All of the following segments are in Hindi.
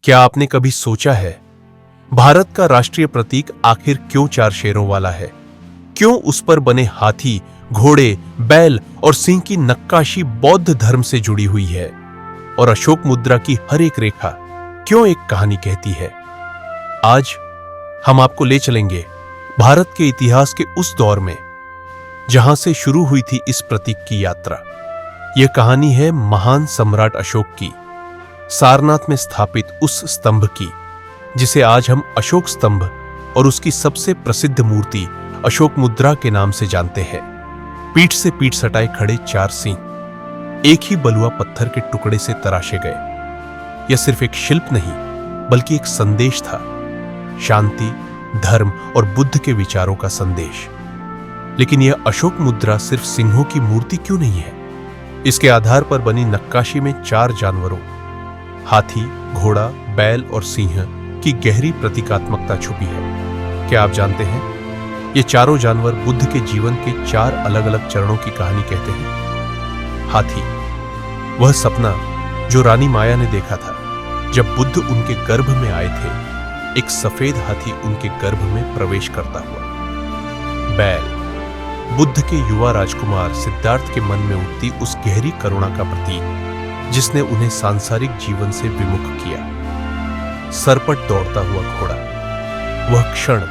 क्या आपने कभी सोचा है भारत का राष्ट्रीय प्रतीक आखिर क्यों चार शेरों वाला है? क्यों उस पर बने हाथी, घोड़े, बैल और सिंह की नक्काशी बौद्ध धर्म से जुड़ी हुई है? और अशोक मुद्रा की हर एक रेखा क्यों एक कहानी कहती है? आज हम आपको ले चलेंगे भारत के इतिहास के उस दौर में जहां से शुरू हुई थी इस प्रतीक की यात्रा। यह कहानी है महान सम्राट अशोक की, सारनाथ में स्थापित उस स्तंभ की जिसे आज हम अशोक स्तंभ और उसकी सबसे प्रसिद्ध मूर्ति अशोक मुद्रा के नाम से जानते हैं। पीठ से पीठ सटाए खड़े चार सिंह एक ही बलुआ पत्थर के टुकड़े से तराशे गए। यह सिर्फ एक शिल्प नहीं बल्कि एक संदेश था, शांति, धर्म और बुद्ध के विचारों का संदेश। लेकिन यह अशोक मुद्रा सिर्फ सिंहों की मूर्ति क्यों नहीं है? इसके आधार पर बनी नक्काशी में चार जानवरों हाथी, घोड़ा, बैल और सिंह की गहरी प्रतीकात्मकता छुपी है। क्या आप जानते हैं ये चारों जानवर बुद्ध के जीवन के चार अलग अलग चरणों की कहानी कहते हैं। हाथी, वह सपना जो रानी माया ने देखा था जब बुद्ध उनके गर्भ में आए थे, एक सफेद हाथी उनके गर्भ में प्रवेश करता हुआ। बैल, बुद्ध के युवा राजकुमार सिद्धार्थ के मन में उठती उस गहरी करुणा का प्रतीक जिसने उन्हें सांसारिक जीवन से विमुख किया। सरपट दौड़ता हुआ घोड़ा, वह क्षण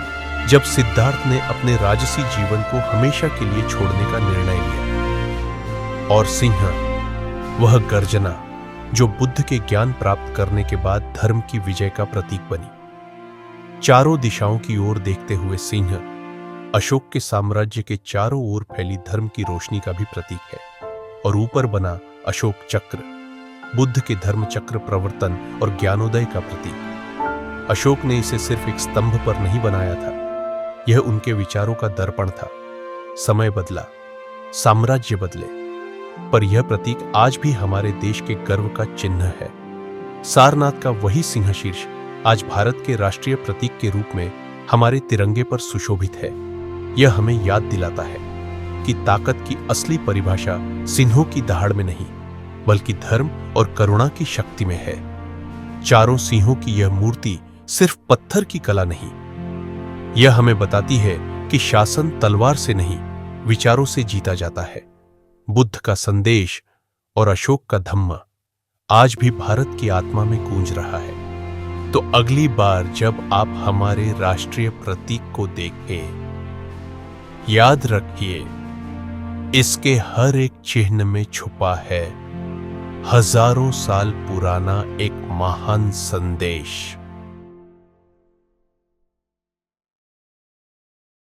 जब सिद्धार्थ ने अपने राजसी जीवन को हमेशा के लिए छोड़ने का निर्णय लिया। और सिंह, वह गर्जना जो बुद्ध के ज्ञान प्राप्त करने के बाद धर्म की विजय का प्रतीक बनी। चारों दिशाओं की ओर देखते हुए सिंह अशोक के साम्राज्य के चारों ओर फैली धर्म की रोशनी का भी प्रतीक है। और ऊपर बना अशोक चक्र बुद्ध के धर्म चक्र प्रवर्तन और ज्ञानोदय का प्रतीक। अशोक ने इसे सिर्फ एक स्तंभ पर नहीं बनाया था, यह उनके विचारों का दर्पण था। समय बदला, साम्राज्य बदले, पर यह प्रतीक आज भी हमारे देश के गर्व का चिन्ह है। सारनाथ का वही सिंह शीर्ष आज भारत के राष्ट्रीय प्रतीक के रूप में हमारे तिरंगे पर सुशोभित है। यह हमें याद दिलाता है कि ताकत की असली परिभाषा सिंहों की दहाड़ में नहीं बल्कि धर्म और करुणा की शक्ति में है। चारों सिंहों की यह मूर्ति सिर्फ पत्थर की कला नहीं, यह हमें बताती है कि शासन तलवार से नहीं विचारों से जीता जाता है। बुद्ध का संदेश और अशोक का धम्म आज भी भारत की आत्मा में गूंज रहा है। तो अगली बार जब आप हमारे राष्ट्रीय प्रतीक को देखें, याद रखिए इसके हर एक चिन्ह में छुपा है हजारों साल पुराना एक महान संदेश।